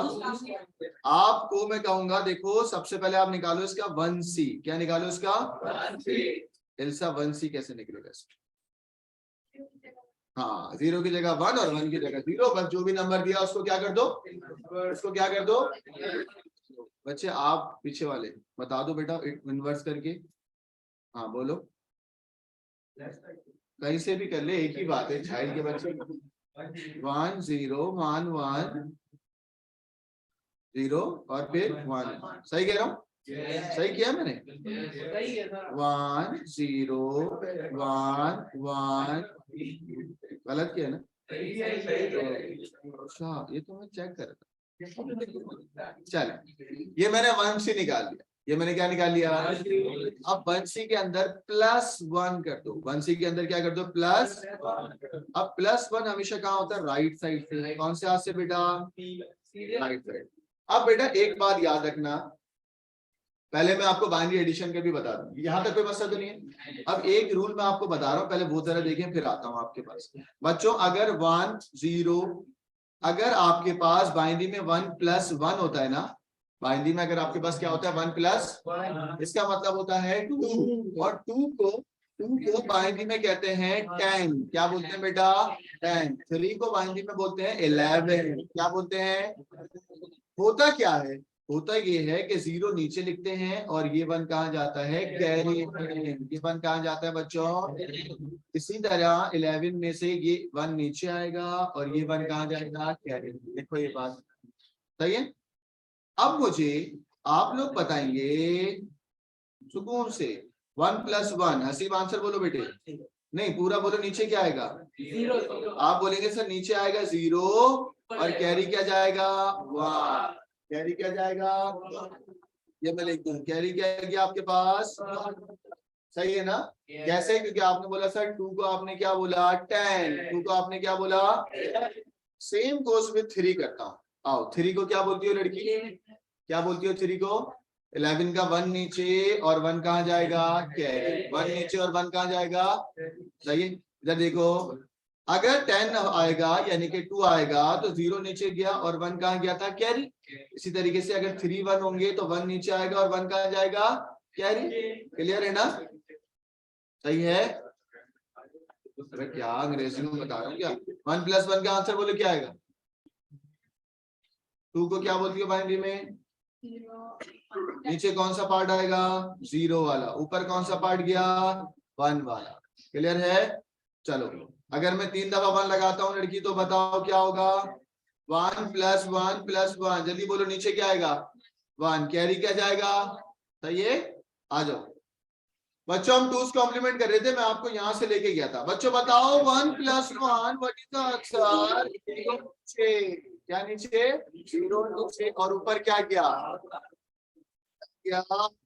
आपको मैं कहूंगा देखो, सबसे पहले आप निकालो इसका 1C। क्या निकालो इसका? 1C। एल्सा 1C कैसे निकलेगा इसका? हाँ, 0 की जगह 1 और 1 की जगह 0, बस जो भी नंबर दिया उसको क्या कर दो? उसको क्या कर दो? बच्चे आप पीछे वाले बता दो बेटा इन्वर्स करके। हाँ बोलो, कहीं से भी कर ले, एक ही बात है छाइल के बच्चे। 1 0 1 1 0 और फिर 1। सही कह रहा हूँ? सही किया मैंने? 1 0 1 1 गलत किया ना? अच्छा, ये तो मैं चेक कर रहा था। चल, ये मैंने 1C निकाल लिया। ये मैंने क्या निकाल लिया? अब 1C के अंदर +1 कर दो। 1C के अंदर क्या कर दो? प्लस। अब +1 हमेशा कहाँ होता है? राइट साइड से। कौन से हाथ से बेटा? Right side. अब बेटा एक बात याद रखना, पहले मैं आपको बाइनरी एडिशन के भी बता दूं, यहाँ तक कोई मसला तो नहीं है। अब एक रूल मैं आपको बता रहा हूँ, पहले वो जरा देखें फिर आता हूँ आपके पास। बच्चों अगर 1 0, अगर आपके पास बाइनरी में 1 + 1 होता है ना, बाइनरी में अगर आपके पास क्या होता है? 1 +, इसका मतलब होता है 2, और 2 को बाइनरी में कहते हैं 10। क्या बोलते हैं बेटा? 10। 3 को बाइनरी में बोलते हैं 11। क्या बोलते हैं? होता क्या है? होता ये है कि 0 नीचे लिखते हैं और ये 1 कहाँ जाता है, कैरी। ये 1 कहाँ जाता है बच्चों, इसी तरह 11 में से ये 1 नीचे आएगा और ये 1 कहाँ जाएगा, कैरी। देखो ये बात सही है। अब मुझे आप लोग बताएंगे सुकून से 1 + 1, हसीब आंसर बोलो बेटे, नहीं पूरा बोलो, नीचे क्या आएगा, 0 आप बोलेंगे सर नीचे आएगा 0 और कैरी क्या जाएगा 1, कैरी क्या जाएगा, ये मैं लिख दूं, कैरी क्या आएगी आपके पास, सही है ना। कैसे, क्योंकि आपने बोला सर 2 को आपने क्या बोला 10, 2 को आपने क्या बोला, सेम गोस विद 3 करता हूँ। आओ 3 को क्या बोलती हो लड़की, क्या बोलती हो 3 को, 11 का 1 नीचे और 1 कहाँ जाएगा, कैरी, 1 नीचे और 1 कहाँ जाएगा, सही है। इधर देखो, अगर 10 आएगा यानी कि 2 आएगा तो 0 नीचे गया और 1 कहाँ गया था, कैरी। इसी तरीके से अगर 3 1 होंगे तो 1 नीचे आएगा और 1 कहाँ जाएगा, कैरी। क्लियर है ना, सही है। अरे क्या अंग्रेजी में बता रहा हूँ क्या, 1 + 1 का आंसर बोले क्या आएगा, 2 को क्या बोलती हो बाइनरी में, नीचे कौन सा पार्ट आएगा, 0 वाला, ऊपर कौन सा पार्ट गया, 1 वाला। क्लियर है। चलो अगर मैं 3 दफा 1 लगाता हूँ लड़की तो बताओ क्या होगा, 1 + 1 + 1, जल्दी बोलो नीचे क्या आएगा 1, कैरी क्या जाएगा, सही है। आ जाओ बच्चों, हम 2's कॉम्प्लीमेंट कर रहे थे, मैं आपको यहां से लेके गया था। बच्चों बताओ 1 + 1 व्हाट इज द आंसर, क्या नीचे 0 नीचे और ऊपर क्या किया,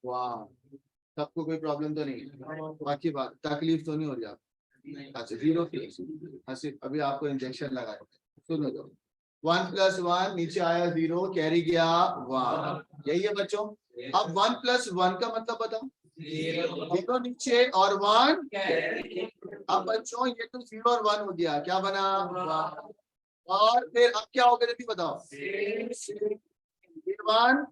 वाह, सबको कोई प्रॉब्लम तो नहीं, बाकी बात तकलीफ तो नहीं हो रही आप, अच्छा 0 हसीब अभी आपको इंजेक्शन लगाए, सुनो तो 1 + 1 नीचे आया 0, कैरी गया 1, यही है बच्चों। अब 1 + 1 का मतलब बताओ, 0 नीचे और 1, अब बच्चों ये तो 0 और 1 हो गया, क्या बना 1, और फिर अब क्या होगा जल्दी बताओ, ये 1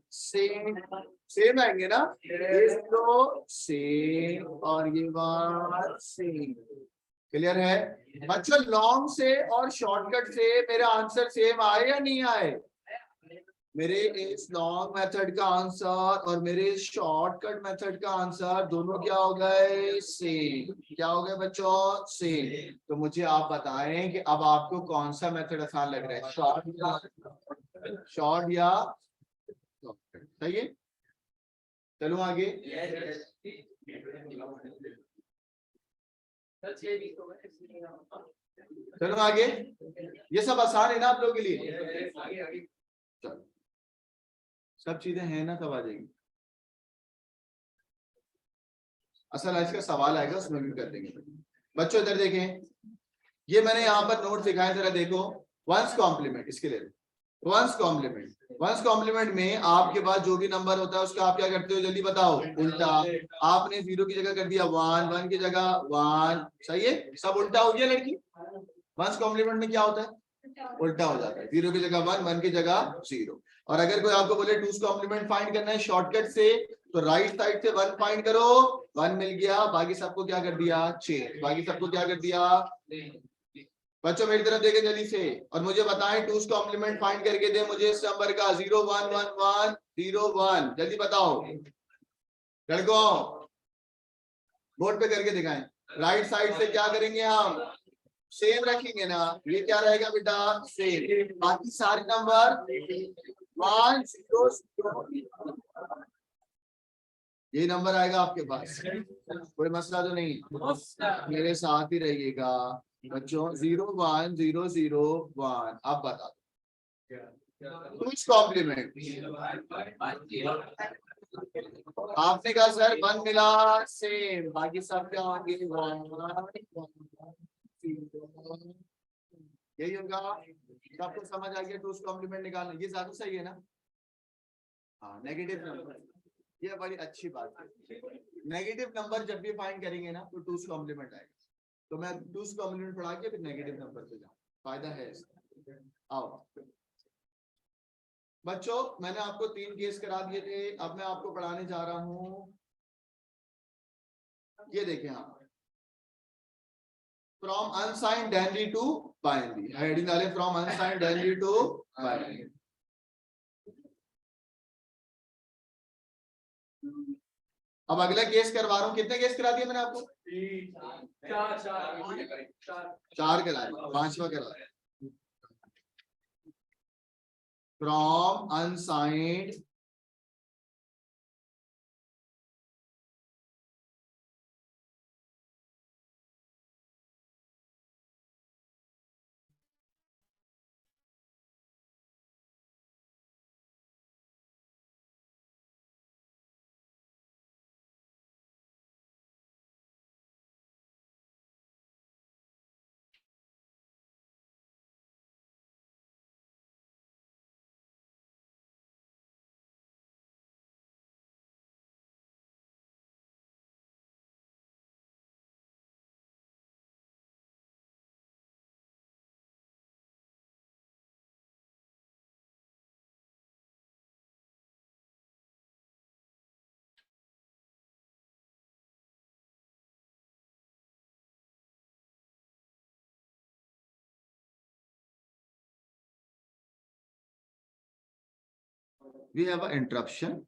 सेम आएंगे ना, ये 0 सेम और ये 1 सेम। क्लियर है बच्चों, लॉन्ग से और शॉर्टकट से मेरा आंसर सेम आए या नहीं आए, मेरे इस लॉन्ग मेथड का आंसर और मेरे शॉर्टकट मेथड का आंसर दोनों क्या हो गए, सेम। क्या हो गए बच्चों, सेम। तो मुझे आप बताएं कि अब आपको कौन सा मेथड आसान लग रहा है, शॉर्ट या सही है। चलो आगे, चलो आगे, ये सब आसान है ना आप लोगों के लिए, चलो सब चीजें हैं ना, तब आ जाएगी। असल इसका सवाल आएगा उसमें भी कर देंगे। बच्चों इधर देखें, ये मैंने यहाँ पर नोट दिखाया, जरा देखो, 1's कॉम्प्लीमेंट, इसके लिए 1's कॉम्प्लीमेंट में आपके पास जो भी नंबर होता है उसका आप क्या करते हो जल्दी बताओ, उल्टा। आपने 0 की जगह कर दिया 1, 1 की जगह 1, सही है, सब उल्टा हो गया लड़की। 1's कॉम्प्लीमेंट में क्या होता है, उल्टा हो जाता है, 0 की जगह 1, 1 की जगह 0। और अगर कोई आपको बोले 2's कॉम्प्लीमेंट फाइंड करना है शॉर्टकट से, तो राइट साइड से 1 फाइंड करो, 1 मिल गया, बाकी सबको क्या कर दिया चेंज, बाकी सबको क्या कर दिया। बच्चों मेरी तरफ देखे जल्दी से और मुझे बताएं 2's कॉम्प्लीमेंट फाइंड करके दे मुझे इस नंबर का, 0 1 1 1 0 1, जल्दी बताओ लड़कों, बोर्ड पे करके दिखाएं। राइट साइड से क्या करेंगे हम, सेम रखेंगे ना, ये क्या रहेगा बेटा सेम, बाकी सारे नंबर 1 0 0, ये नंबर आएगा आपके पास, कोई मसला तो नहीं, मेरे साथ ही रहिएगा बच्चों। 0 1 0 0 1, अब बता दो 2's कॉम्प्लीमेंट, आपने कहा सर 1 मिला सेम, बाकी सब क्या होंगे 1 यही होगा। सबको समझ आ गया 2's कॉम्प्लीमेंट निकालना, ये ज्यादा सही है ना। हाँ नेगेटिव नंबर, ये बड़ी अच्छी बात है, नेगेटिव नंबर जब भी फाइंड करेंगे ना तो 2's कॉम्प्लीमेंट आएगा। तो मैं 2's कॉम्प्लीमेंट पढ़ा के फिर नेगेटिव नंबर पे जाऊँ, फायदा है इसका। आओ बच्चों, मैंने आपको 3 केस करा दिए थे, अब मैं आपको पढ़ाने जा रहा हूँ, ये देखें आप, from unsigned denary to binary, heading डाले from unsigned denary to binary. अब अगला केस करवा रहा हूँ, कितने केस करा दिए मैंने आपको? चार कराए, पांचवा कराया। From unsigned we have an interruption.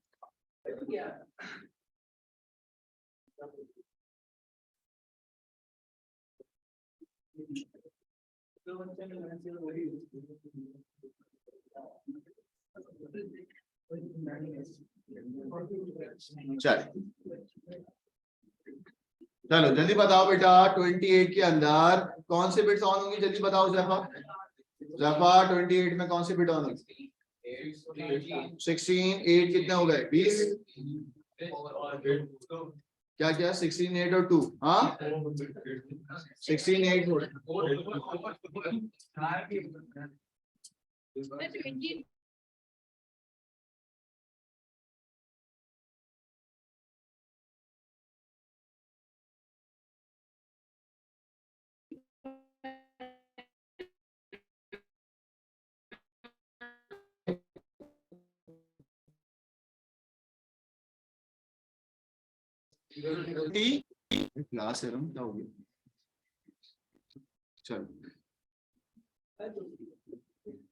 चलो जल्दी बताओ बेटा, 28 के अंदर कौन से बिट्स ऑन होंगे? जल्दी बताओ जफा। जफा 28 में कौन से बिट ऑन होंगे? 16, 8 कितने हो गए? 20। क्या क्या? 16, 8 और 2। हाँ 16, 8 हो क्लास है क्या हो गया? चलो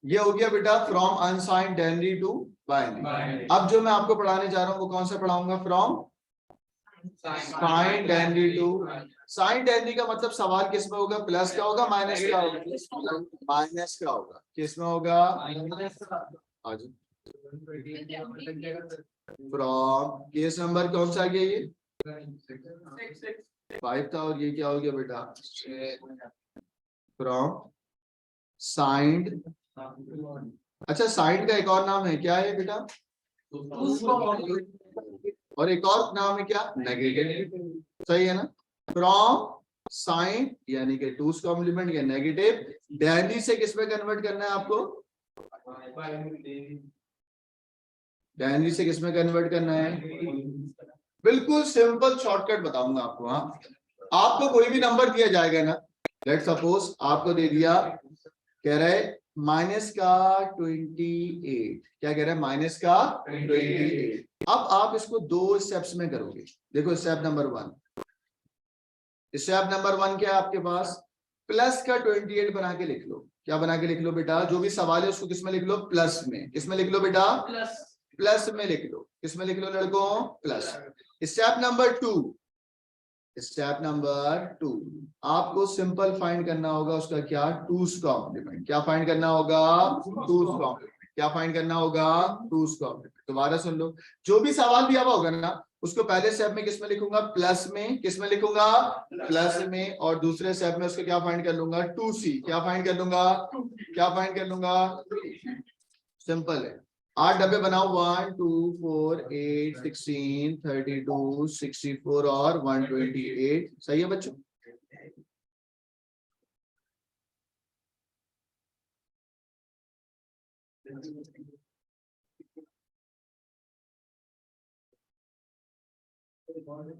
ये हो गया बेटा फ्रॉम अनसाइंड डेनरी टू बाइनरी। अब जो मैं आपको पढ़ाने जा रहा हूँ वो कौन सा पढ़ाऊंगा? From sign denary to. Sign denary का मतलब सवाल किस में होगा? प्लस का होगा, माइनस का होगा? माइनस का होगा। किस में होगा? आज फ्रॉम केस नंबर कौन सा आ गया? ये 5 था। और ये क्या हो गया बेटा? From signed. अच्छा साइंड का एक और नाम है, क्या है बेटा? और एक और नाम है क्या? नेगेटिव। सही है ना? फ्रॉम साइन यानी कि टूस कॉम्प्लीमेंट या नेगेटिव। डेनरी से किस में कन्वर्ट करना है आपको? डेनरी से किस में कन्वर्ट करना है? बिल्कुल सिंपल शॉर्टकट बताऊंगा आपको। हाँ आपको कोई भी नंबर दिया जाएगा ना, लेट सपोज आपको दे दिया, कह रहा है माइनस का 28। क्या कह रहा है? माइनस का 28। अब आप इसको दो स्टेप्स में करोगे। देखो स्टेप नंबर 1। स्टेप नंबर 1 क्या है आपके पास? प्लस का 28 बना के लिख लो। क्या बना के लिख लो बेटा? जो भी सवाल है उसको किसमें लिख लो? प्लस में। किसमें लिख लो बेटा? प्लस में लिख लो। किसमें लिख लो लड़कों? Plus. Step number 2। Step number 2 आपको सिंपल फाइंड करना होगा उसका क्या? टूस कॉम्प्लीमेंट। क्या फाइंड करना होगा? टूस कॉम्प्लीमेंट। क्या फाइंड करना होगा? टूस कॉम्प्लीमेंट। दोबारा सुन लो, जो भी सवाल दिया हुआ होगा ना उसको पहले स्टेप में किसमें लिखूंगा? प्लस में। किसमें लिखूंगा? प्लस में। और दूसरे स्टेप में उसको क्या फाइंड कर लूंगा? 2c। क्या फाइंड कर लूंगा? क्या फाइंड कर लूंगा? सिंपल है। 8 डब्बे बनाओ। 1 2 4 8 16 32 64 और 128। सही है बच्चों?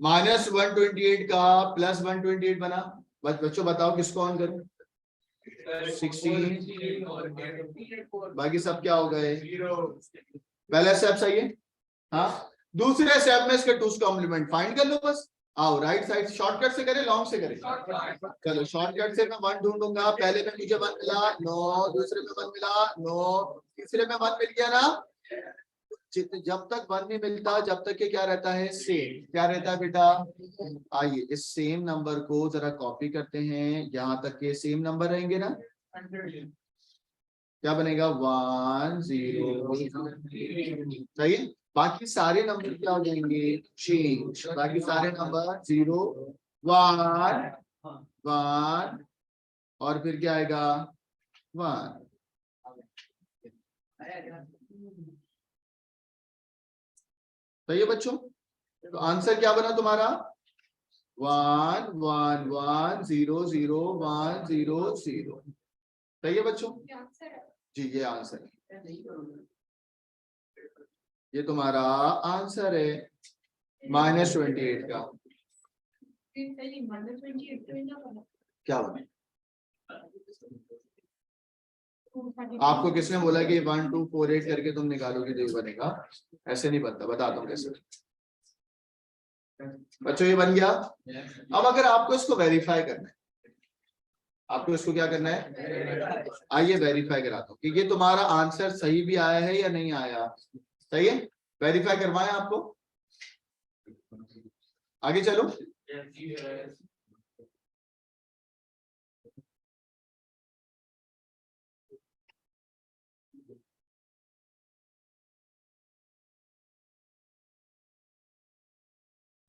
माइनस 128 का प्लस 128 बना। बच्चों बताओ किसको ऑन करूं? 16। बाकी सब क्या हो गए? पहला स्टेप सही है। हाँ दूसरे स्टेप में इसके टूस कॉम्प्लीमेंट फाइंड कर लो बस। आओ राइट साइड शॉर्टकट से करें लॉन्ग से करें? चलो शॉर्टकट से मैं 1 ढूंढूंगा। पहले में मुझे 1 मिला 9, दूसरे में 1 मिला 9, तीसरे में 1 मिल गया ना। जब तक 1 नहीं मिलता जब तक ये क्या रहता है, सेम। क्या रहता है बेटा? आइए इस सेम नंबर को जरा कॉपी करते हैं, यहाँ तक के सेम नंबर रहेंगे ना। 100 क्या बनेगा? 1 0 सही है। बाकी सारे नंबर क्या हो जाएंगे? चेंज। बाकी सारे नंबर 0 1 1 और फिर क्या आएगा? 1। सही है बच्चों? तो आंसर क्या बना तुम्हारा? 1 1 1 0 0 1 0 0। सही है बच्चों? जी ये आंसर है, ये तुम्हारा आंसर है -28 का। क्या बना? आपको किसने बोला कि 1 2 4 8 करके तुम निकालोगे तो ये बनेगा? ऐसे नहीं बनता, बताता हूँ कैसे। बच्चों ये बन गया। अब अगर आपको इसको वेरीफाई करना है, आपको इसको क्या करना है? आइए वेरीफाई कराता हूँ कि ये तुम्हारा आंसर सही भी आया है या नहीं आया। सही है? वेरीफाई करवाएं आपको। आगे चलो।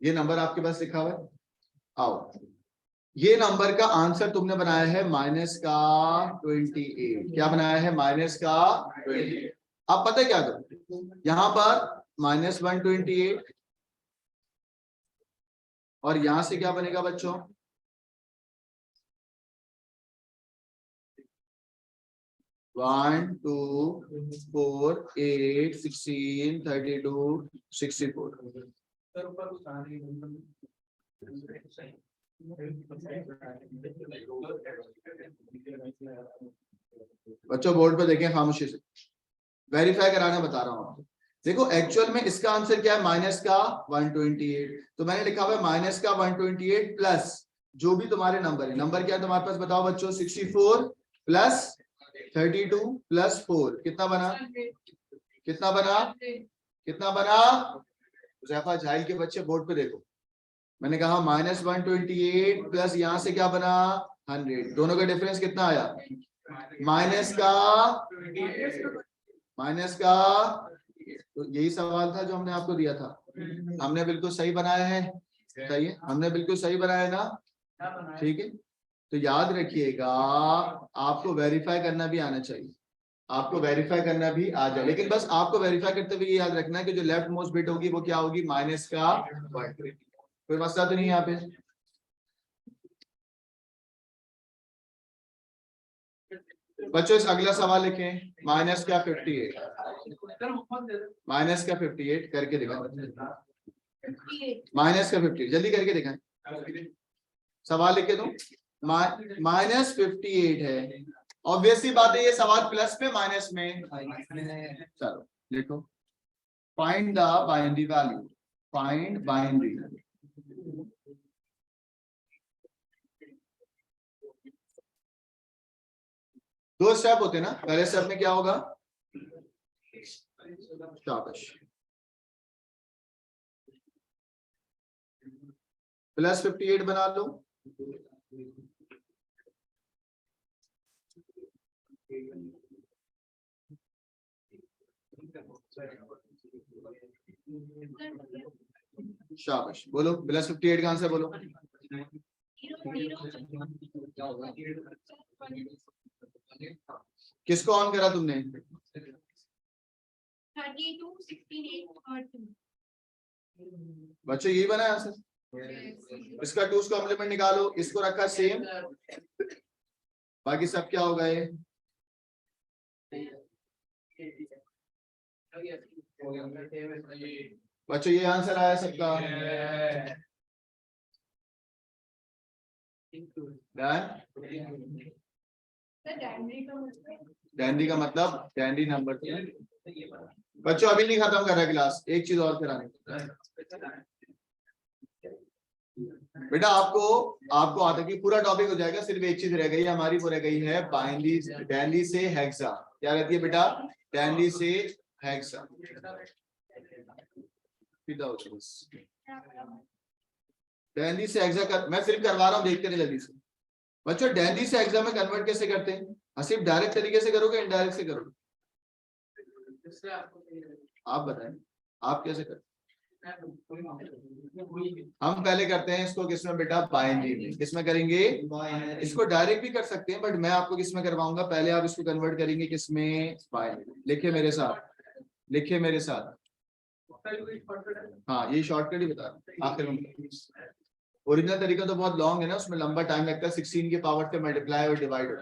ये नंबर आपके पास लिखा हुआ है, आओ। ये नंबर का आंसर तुमने बनाया है -28। क्या बनाया है? -28। अब पता है क्या करो, यहां पर -128 और यहां से क्या बनेगा बच्चों? 1 2 4 8 16 32 64। बच्चों बोर्ड पे देखें खामोशी से, वेरीफाई कराना बता रहा हूं आपको। देखो एक्चुअल में इसका आंसर क्या है? -128। तो मैंने लिखा हुआ है -128 प्लस जो भी तुम्हारे नंबर है। नंबर क्या है तुम्हारे पास? बताओ बच्चों। 64 प्लस 32 प्लस 4 कितना बना? कितना बना? कितना बना? जैफा झाइल के बच्चे बोर्ड पे देखो, मैंने कहा -128 प्लस यहां से क्या बना? 100। दोनों का डिफरेंस कितना आया? माइनस का तो यही सवाल था जो हमने आपको दिया था। हमने बिल्कुल सही बनाया है। सही है, हमने बिल्कुल सही बनाया ना। ठीक है, तो याद रखिएगा आपको वेरीफाई करना भी आना चाहिए। आपको वेरीफाई करना भी आ जाए, लेकिन बस आपको वेरीफाई करते हुए याद रखना है कि जो लेफ्ट मोस्ट बिट होगी वो क्या होगी? माइनस का 1। कोई मसला तो नहीं है यहाँ पे? बच्चों इस अगला सवाल लिखें। -58 करके दिखाएं। -58 जल्दी करके दिखाएं। सवाल लिख के दो। -58 है। ऑब्वियसली बात है ये सवाल प्लस में माइनस में। चलो लिखो। Find the binary value. Find binary. दो स्टेप होते हैं ना। पहले स्टेप में क्या होगा? शाबाश। +58 बना लो। शाबाश, बोलो +58 का आंसर बोलो। किसको ऑन करा तुमने? 32 16 8 और 2। बच्चों यही बना आंसर। इसका 2's कॉम्प्लीमेंट निकालो, इसको रखा सेम, बाकी सब क्या हो गए? बच्चों ये आंसर आया सबका। डैंडी का मतलब डैंडी नंबर 3। बच्चों अभी नहीं खत्म कर रहा क्लास, एक चीज और कराने। बेटा आपको आता कि पूरा टॉपिक हो जाएगा, सिर्फ एक चीज रह गई हमारी, वो रह गई है बाइनरी। डैंडी से हेक्सा। क्या रहती है बेटा? डैंडी से हेक्सा। सीधा हो जाओ बस। डैंडी से हेक्सा कर, मैं फिर करवा रहा हूँ, देखते रहे जल्दी से बच्चों। डैंडी से हेक्सा में कन्वर्ट कैसे करते हैं? सिर्फ डायरेक्ट तरीके से करोगे इनडायरेक्ट से करोगे? इससे आपको आप बताएं, आप कैसे करते? हम पहले करते हैं इसको किसमें बेटा? बाइनरी में। किसमें करेंगे? इसको डायरेक्ट भी कर सकते हैं, बट मैं आपको किसमें करवाऊंगा? पहले आप इसको कन्वर्ट करेंगे किसमें? बाइनरी। लिखिए मेरे साथ, लिखिए मेरे साथ। हाँ, ये शॉर्टकट ही बता रहा हूं आखिर में। ओरिजिनल तरीका तो बहुत लॉन्ग है ना, उसमें लंबा टाइम लगता है, 16 के पावर से मल्टीप्लाई और डिवाइड होता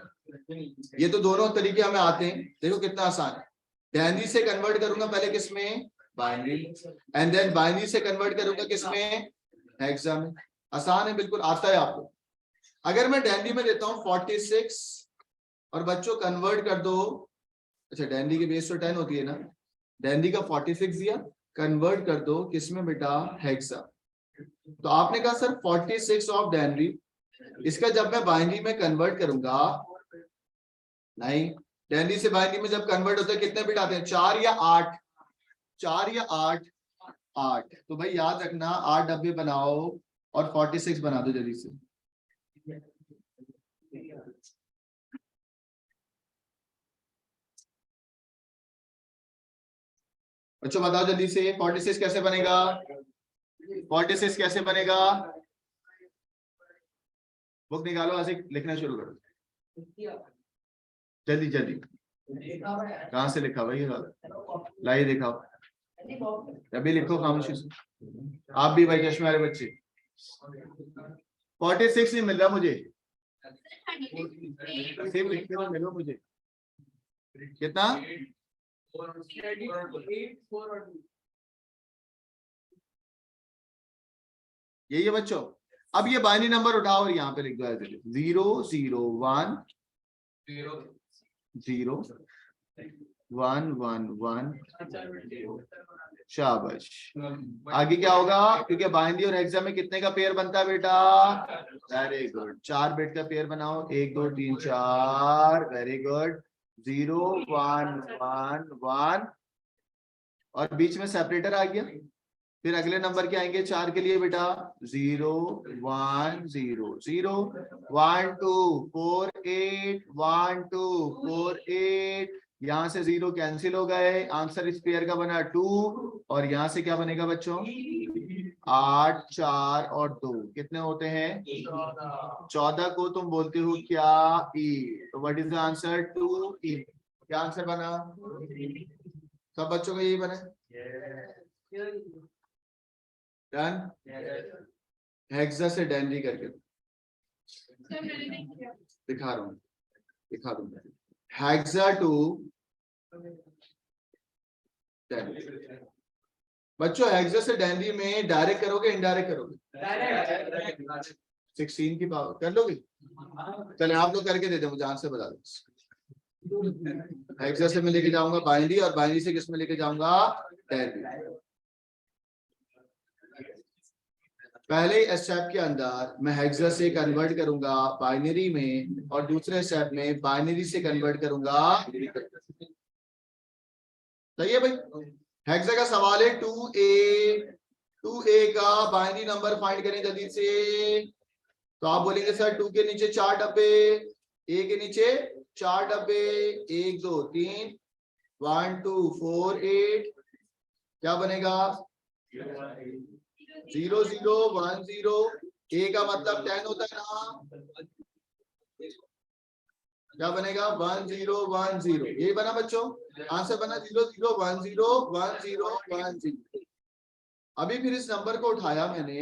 है। ये तो दोनों तरीके हमें आते हैं, देखो कितना आसान है। डैंडी से कन्वर्ट करूंगा पहले किसमें? बाइनरी, एंड देन बाइनरी से कन्वर्ट करूंगा किसमें? हेक्सा में। आसान है, बिल्कुल आता है आपको। अगर मैं डैंडी में देता हूँ 46 और बच्चों कन्वर्ट कर दो, अच्छा डैंडी की बेस तो 10 होती है ना, डैंडी का 46 दिया, कन्वर्ट कर दो किसमें बेटा? हेक्सा। तो आपने कहा सर 46 ऑफ डैंडी, इसका जब मैं बाइनरी में कन्वर्ट करूंगा, नहीं, डैंडी से बाइनरी में जब कन्वर्ट होता है कितने बिट आते हैं? 4 या 8? 4 या 8? 8। तो भाई याद रखना 8 डब्बे बनाओ और 46 बना दो जल्दी से। बच्चों बताओ जल्दी से 46 कैसे बनेगा? 46 कैसे बनेगा? बुक निकालो, ऐसे लिखना शुरू करो जल्दी जल्दी। कहाँ से लिखा भाई? लाइए दिखाओ, अभी लिखो खामोशी से। आप भी भाई चश्मे वाले बच्चे। 46 नहीं मिल रहा मुझे, सिर्फ लिखते हो मिलो मुझे। कितना? यही है बच्चों। अब ये बाइनरी नंबर उठाओ और यहाँ पे लिख दो ऐसे 0 0 1 0 1 1 1। शाबाश। आगे क्या होगा? क्योंकि बाइनरी और हेक्सा में कितने का पेयर बनता है बेटा? वेरी गुड, 4 बिट का पेयर बनाओ, 1 2 3 4। वेरी गुड, 0 1 1 1 और बीच में सेपरेटर आ गया। फिर अगले नंबर के आएंगे 4 के लिए बेटा 0 1 0 0 1 2 4 8 1 2 4 8। यहां से 0 कैंसिल हो गए, आंसर इस पेयर का बना 2। और यहां से क्या बनेगा बच्चों? 8 4 और 2 कितने होते हैं? 14 को तुम बोलते हो क्या? ई। तो व्हाट इज द आंसर? 2 ई। क्या आंसर बना? सब बच्चों का यही बना। डन। हेक्सा से डैंडी करके दिखा रहा हूँ, दिखा दूंगा। हेक्सा टू डैंडी। बच्चों हेक्सा से डैंडी में डायरेक्ट करोगे इनडायरेक्ट करोगे? 16 की पावर कर लोगे? चले आप लोग करके दे दो, मुझे आंसर बता दो। हेक्सा से मैं लेके जाऊंगा बाइनरी और बाइनरी से किस में लेके जाऊंगा? डैंडी। पहले स्टेप के अंदर मैं हेक्सा से कन्वर्ट करूंगा बाइनरी में और दूसरे स्टेप में बाइनरी से कन्वर्ट करूंगा। सही है भाई। हेक्सा का सवाल है 2a का बाइनरी नंबर फाइंड करें जल्दी से। तो आप बोलेंगे सर 2 के नीचे 4 डब्बे, a के नीचे 4 डब्बे, 1 2 3 1 2 4 8। क्या बनेगा? 0 0 1 0। a का मतलब 10 होता है ना, क्या बनेगा? 1 0 1 0। यही बना बच्चों, आंसर बना 0 0 1 0 1 0 1 0। अभी फिर इस नंबर को उठाया मैंने